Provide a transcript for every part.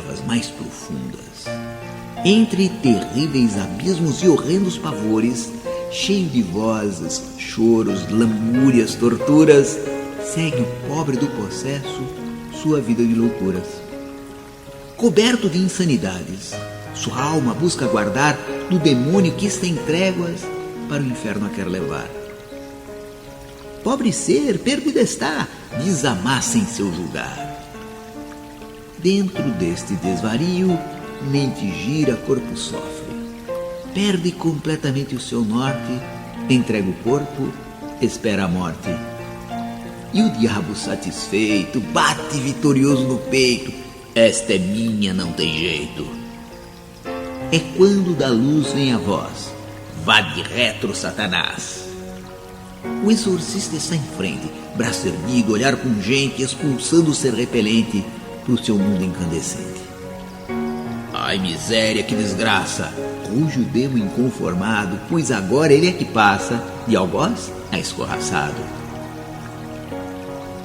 trevas mais profundas. Entre terríveis abismos e horrendos pavores, cheio de vozes, choros, lamúrias, torturas, segue o pobre do possesso sua vida de loucuras. Coberto de insanidades, sua alma busca guardar do demônio que sem tréguas para o inferno a quer levar. Pobre ser, perdido está, diz a massa em seu julgar. Dentro deste desvario, mente gira, corpo sofre. Perde completamente o seu norte, entrega o corpo, espera a morte. E o diabo satisfeito bate vitorioso no peito: esta é minha, não tem jeito. É quando da luz vem a voz: vá de retro, Satanás. O exorcista está em frente, braço erguido, olhar pungente, expulsando o ser repelente pro seu mundo incandescente. Ai, miséria, que desgraça! Ruge o demo inconformado, pois agora ele é que passa, de algoz a escorraçado.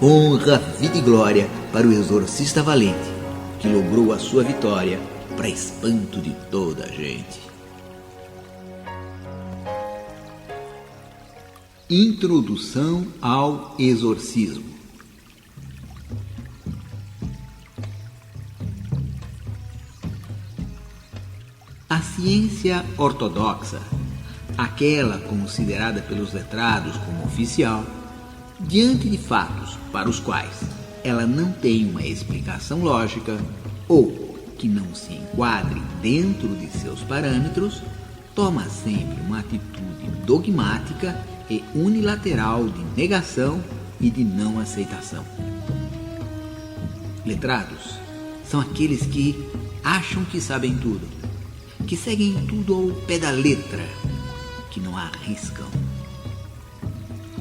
Honra, vida e glória para o exorcista valente, que logrou a sua vitória para espanto de toda a gente. Introdução ao exorcismo. A ciência ortodoxa, aquela considerada pelos letrados como oficial, diante de fatos para os quais ela não tem uma explicação lógica ou que não se enquadre dentro de seus parâmetros, toma sempre uma atitude dogmática e unilateral de negação e de não aceitação. Letrados são aqueles que acham que sabem tudo, que seguem tudo ao pé da letra, que não arriscam.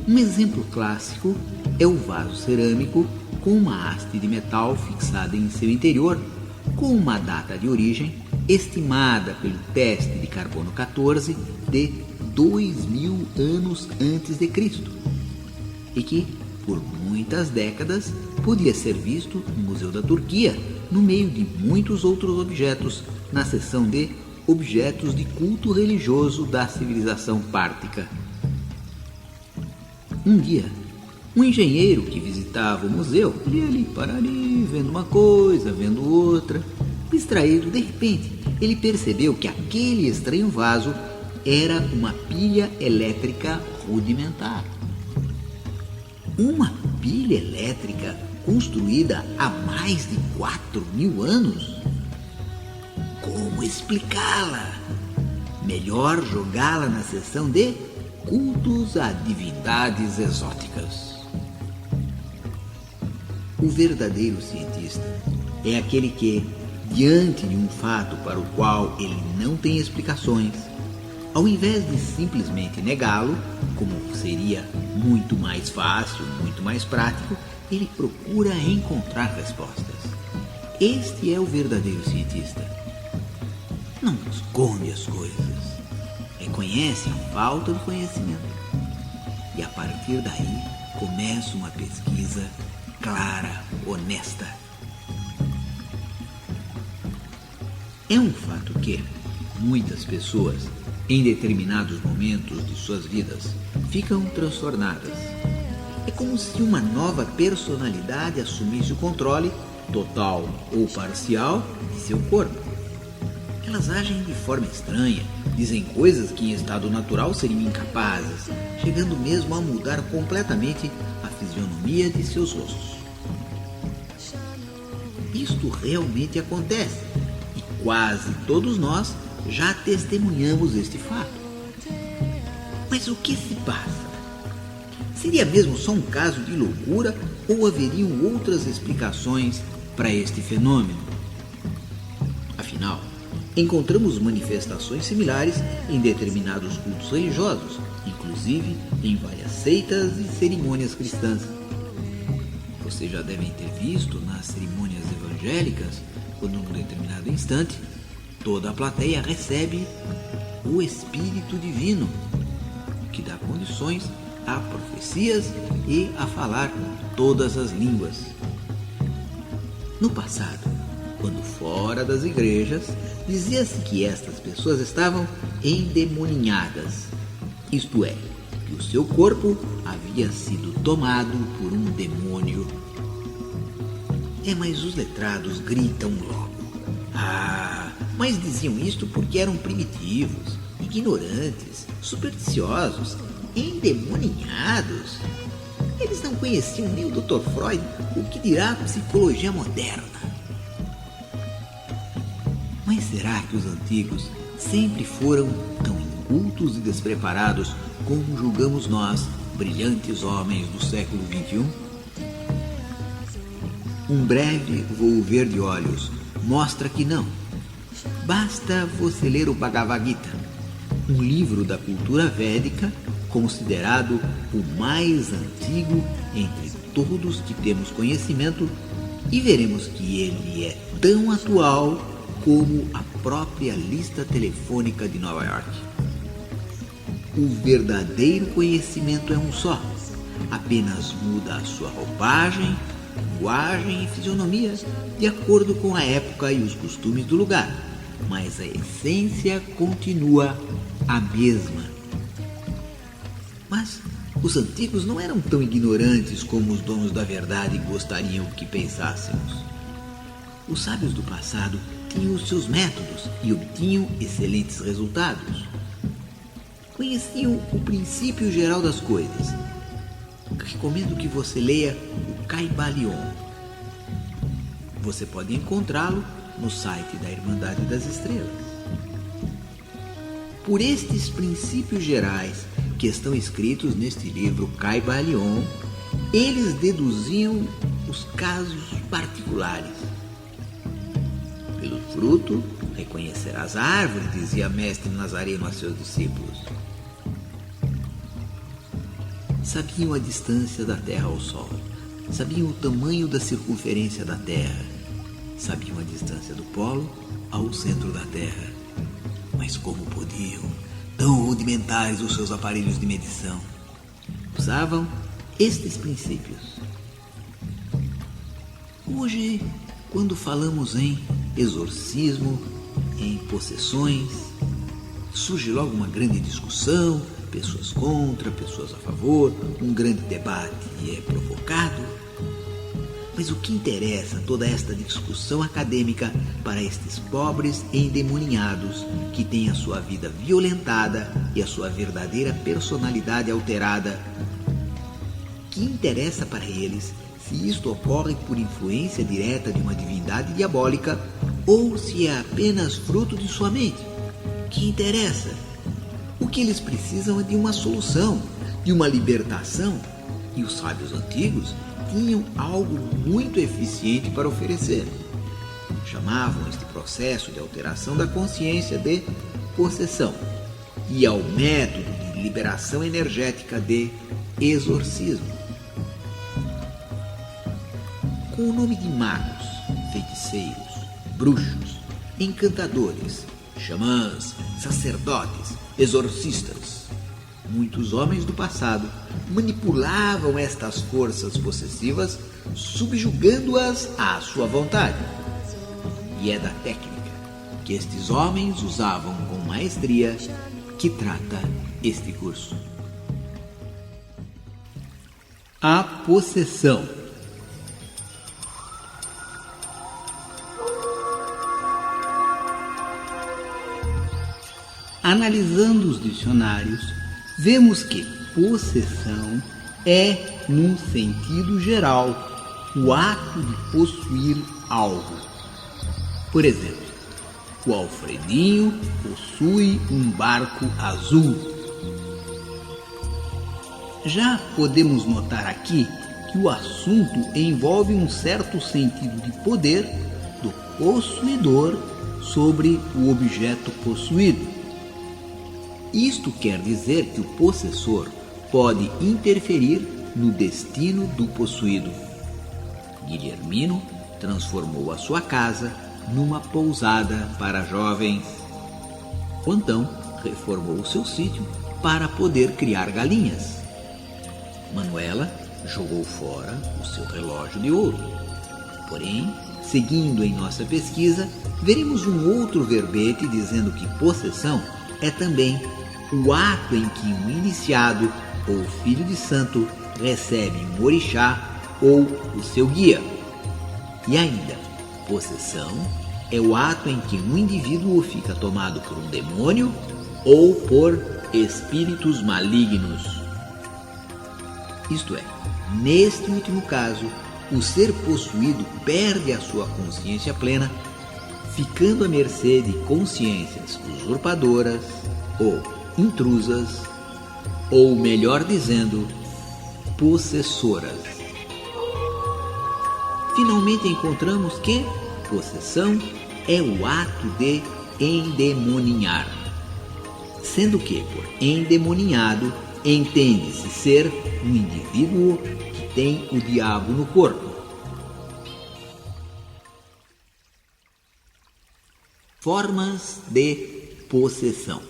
Um exemplo clássico é o vaso cerâmico com uma haste de metal fixada em seu interior, com uma data de origem estimada pelo teste de carbono 14 de 2000 anos antes de Cristo, e que, por muitas décadas, podia ser visto no Museu da Turquia, no meio de muitos outros objetos, na seção de objetos de culto religioso da civilização pártica. Um dia, um engenheiro que visitava o museu, ia ali para ali, vendo uma coisa, vendo outra. Distraído, de repente, ele percebeu que aquele estranho vaso era uma pilha elétrica rudimentar. Uma pilha elétrica construída há mais de 4.000 anos? Como explicá-la? Melhor jogá-la na seção de cultos a divindades exóticas. O verdadeiro cientista é aquele que, diante de um fato para o qual ele não tem explicações, ao invés de simplesmente negá-lo, como seria muito mais fácil, muito mais prático, ele procura encontrar respostas. Este é o verdadeiro cientista. Não esconde as coisas, reconhece a falta de conhecimento e, a partir daí, começa uma pesquisa clara, honesta. É um fato que muitas pessoas, em determinados momentos de suas vidas, ficam transtornadas. É como se uma nova personalidade assumisse o controle, total ou parcial, de seu corpo. Elas agem de forma estranha, dizem coisas que em estado natural seriam incapazes, chegando mesmo a mudar completamente a fisionomia de seus rostos. Isto realmente acontece, e quase todos nós já testemunhamos este fato. Mas o que se passa? Seria mesmo só um caso de loucura ou haveriam outras explicações para este fenômeno? Afinal, encontramos manifestações similares em determinados cultos religiosos, inclusive em várias seitas e cerimônias cristãs. Vocês já devem ter visto nas cerimônias evangélicas, quando num determinado instante, toda a plateia recebe o Espírito Divino, que dá condições a profecias e a falar todas as línguas. No passado, quando fora das igrejas, dizia-se que estas pessoas estavam endemoninhadas, isto é, que o seu corpo havia sido tomado por um demônio. Mas os letrados gritam logo. Mas diziam isto porque eram primitivos, ignorantes, supersticiosos, endemoninhados. Eles não conheciam nem o Dr. Freud, o que dirá a psicologia moderna. Mas será que os antigos sempre foram tão incultos e despreparados como julgamos nós, brilhantes homens do século XXI? Um breve volver de olhos mostra que não. Basta você ler o Bhagavad Gita, um livro da cultura védica, considerado o mais antigo entre todos que temos conhecimento, e veremos que ele é tão atual como a própria lista telefônica de Nova York. O verdadeiro conhecimento é um só, apenas muda a sua roupagem, linguagem e fisionomia de acordo com a época e os costumes do lugar, mas a essência continua a mesma. Mas os antigos não eram tão ignorantes como os donos da verdade gostariam que pensássemos. Os sábios do passado tinham os seus métodos e obtinham excelentes resultados. Conheciam o princípio geral das coisas. Recomendo que você leia o Kybalion. Você pode encontrá-lo no site da Irmandade das Estrelas. Por estes princípios gerais que estão escritos neste livro Kybalion, eles deduziam os casos particulares. Pelo fruto reconhecerás a árvore, dizia Mestre Nazareno a seus discípulos. Sabiam a distância da Terra ao Sol, sabiam o tamanho da circunferência da Terra, sabiam a distância do polo ao centro da Terra. Mas como podiam, tão rudimentares os seus aparelhos de medição? Usavam estes princípios. Hoje, quando falamos em exorcismo, em possessões, surge logo uma grande discussão, pessoas contra, pessoas a favor, um grande debate é provocado. Mas o que interessa toda esta discussão acadêmica para estes pobres endemoninhados que têm a sua vida violentada e a sua verdadeira personalidade alterada? Que interessa para eles se isto ocorre por influência direta de uma divindade diabólica ou se é apenas fruto de sua mente? Que interessa? O que eles precisam é de uma solução, de uma libertação, e os sábios antigos tinham algo muito eficiente para oferecer. Chamavam este processo de alteração da consciência de possessão e ao método de liberação energética de exorcismo. Com o nome de magos, feiticeiros, bruxos, encantadores, xamãs, sacerdotes, exorcistas, muitos homens do passado manipulavam estas forças possessivas, subjugando-as à sua vontade. E é da técnica que estes homens usavam com maestria que trata este curso. A possessão. Analisando os dicionários, vemos que possessão é, num sentido geral, o ato de possuir algo. Por exemplo, o Alfredinho possui um barco azul. Já podemos notar aqui que o assunto envolve um certo sentido de poder do possuidor sobre o objeto possuído. Isto quer dizer que o possessor pode interferir no destino do possuído. Guilhermino transformou a sua casa numa pousada para jovens. Antão reformou o seu sítio para poder criar galinhas. Manuela jogou fora o seu relógio de ouro. Porém, Seguindo em nossa pesquisa, veremos um outro verbete dizendo que possessão é também o ato em que um iniciado ou filho de santo recebe um orixá ou o seu guia. E ainda, possessão é o ato em que um indivíduo fica tomado por um demônio ou por espíritos malignos. Isto é, neste último caso, o ser possuído perde a sua consciência plena, ficando à mercê de consciências usurpadoras ou intrusas, ou melhor dizendo, possessoras. Finalmente encontramos que possessão é o ato de endemoninhar, sendo que por endemoninhado entende-se ser um indivíduo que tem o diabo no corpo. Formas de possessão.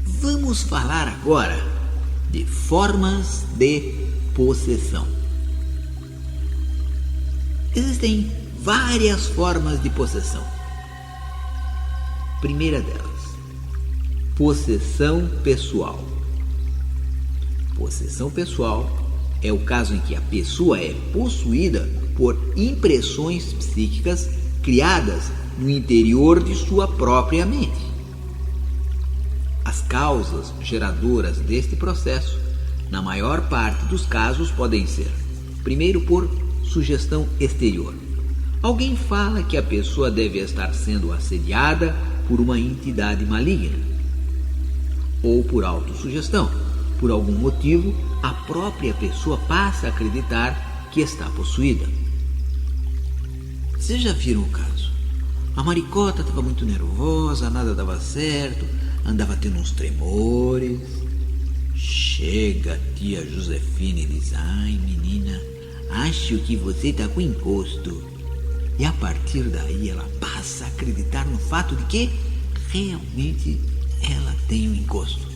Vamos falar agora de formas de possessão. Existem várias formas de possessão. Primeira delas, possessão pessoal. Possessão pessoal é o caso em que a pessoa é possuída por impressões psíquicas criadas no interior de sua própria mente. As causas geradoras deste processo, na maior parte dos casos, podem ser, primeiro, por sugestão exterior. Alguém fala que a pessoa deve estar sendo assediada por uma entidade maligna. Ou por autossugestão. Por algum motivo, a própria pessoa passa a acreditar que está possuída. Vocês já viram o caso? A Maricota estava muito nervosa, nada dava certo, andava tendo uns tremores. Chega a tia Josefina e diz: ai, menina, acho que você está com encosto. E a partir daí ela passa a acreditar no fato de que realmente ela tem um encosto.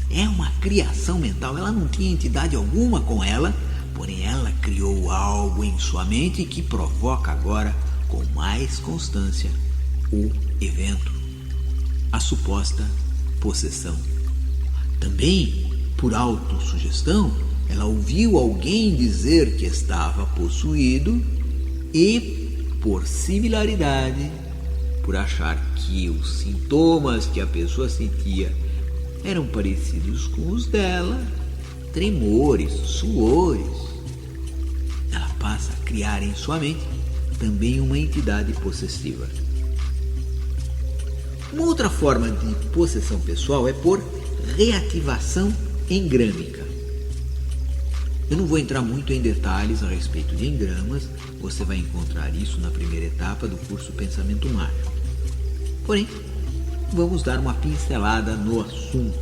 É uma criação mental, ela não tinha entidade alguma com ela, porém ela criou algo em sua mente que provoca agora, com mais constância, o evento, a suposta possessão. Também, por autossugestão, ela ouviu alguém dizer que estava possuído e, por similaridade, por achar que os sintomas que a pessoa sentia eram parecidos com os dela, tremores, suores, ela passa a criar em sua mente também uma entidade possessiva. Uma outra forma de possessão pessoal é por reativação engrâmica. Eu não vou entrar muito em detalhes a respeito de engramas, você vai encontrar isso na primeira etapa do curso Pensamento Mágico. Porém, vamos dar uma pincelada no assunto.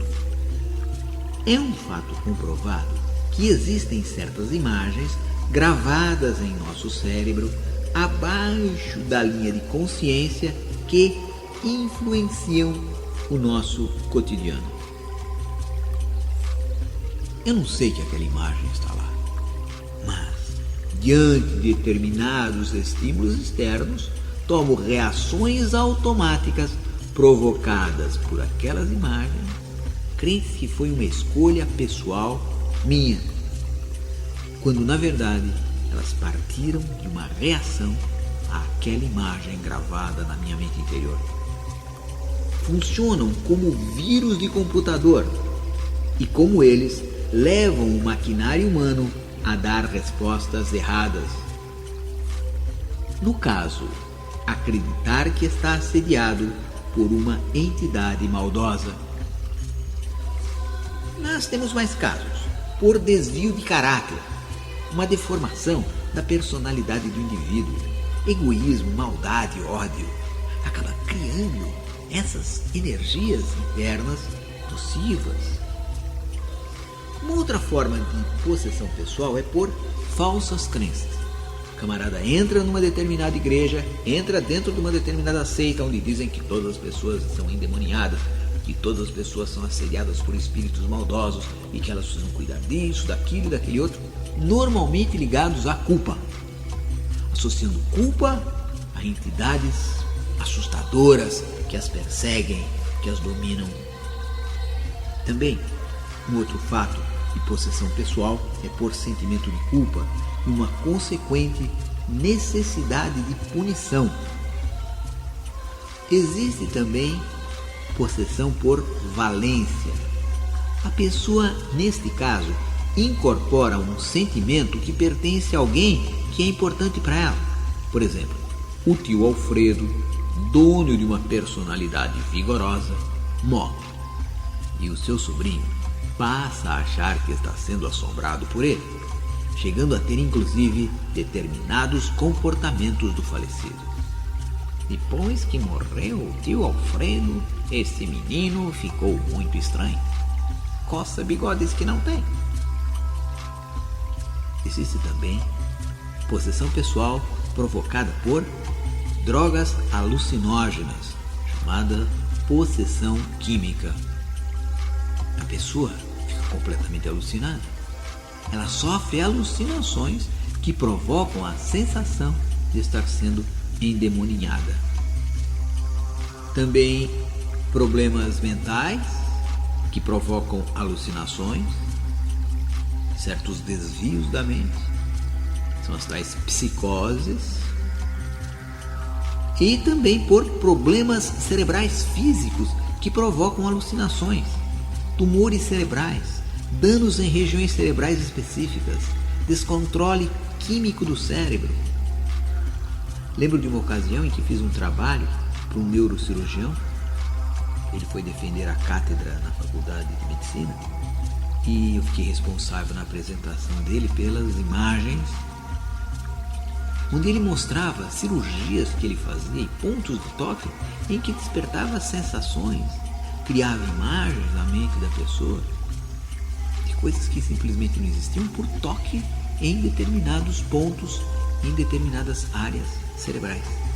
É um fato comprovado que existem certas imagens gravadas em nosso cérebro abaixo da linha de consciência que influenciam o nosso cotidiano. Eu não sei que aquela imagem está lá, mas diante de determinados estímulos externos, tomo reações automáticas provocadas por aquelas imagens, crendo que foi uma escolha pessoal minha, quando na verdade elas partiram de uma reação àquela imagem gravada na minha mente interior. Funcionam como vírus de computador e, como eles, levam o maquinário humano a dar respostas erradas. No caso, acreditar que está assediado por uma entidade maldosa. Nós temos mais casos, por desvio de caráter, uma deformação da personalidade do indivíduo, egoísmo, maldade, ódio, acaba criando essas energias internas nocivas. Uma outra forma de possessão pessoal é por falsas crenças. O camarada entra numa determinada igreja, entra dentro de uma determinada seita onde dizem que todas as pessoas são endemoniadas, que todas as pessoas são assediadas por espíritos maldosos e que elas precisam cuidar disso, daquilo e daquele outro, normalmente ligados à culpa, associando culpa a entidades assustadoras que as perseguem, que as dominam. Também, um outro fato de possessão pessoal é por sentimento de culpa e uma consequente necessidade de punição. Existe também possessão por valência. A pessoa, neste caso, incorpora um sentimento que pertence a alguém que é importante para ela. Por exemplo, o tio Alfredo, dono de uma personalidade vigorosa, morre. E o seu sobrinho passa a achar que está sendo assombrado por ele, chegando a ter inclusive determinados comportamentos do falecido. Depois que morreu o tio Alfredo, esse menino ficou muito estranho. Coça bigodes que não tem. Existe também possessão pessoal provocada por drogas alucinógenas, chamada possessão química. A pessoa fica completamente alucinada. Ela sofre alucinações que provocam a sensação de estar sendo endemoninhada. Também problemas mentais que provocam alucinações, certos desvios da mente, são as tais psicoses. E também por problemas cerebrais físicos que provocam alucinações, tumores cerebrais, danos em regiões cerebrais específicas, descontrole químico do cérebro. Lembro de uma ocasião em que fiz um trabalho para um neurocirurgião. Ele foi defender a cátedra na faculdade de medicina e eu fiquei responsável na apresentação dele pelas imagens, onde ele mostrava cirurgias que ele fazia e pontos de toque em que despertava sensações, criava imagens na mente da pessoa de coisas que simplesmente não existiam por toque em determinados pontos, em determinadas áreas cerebrais.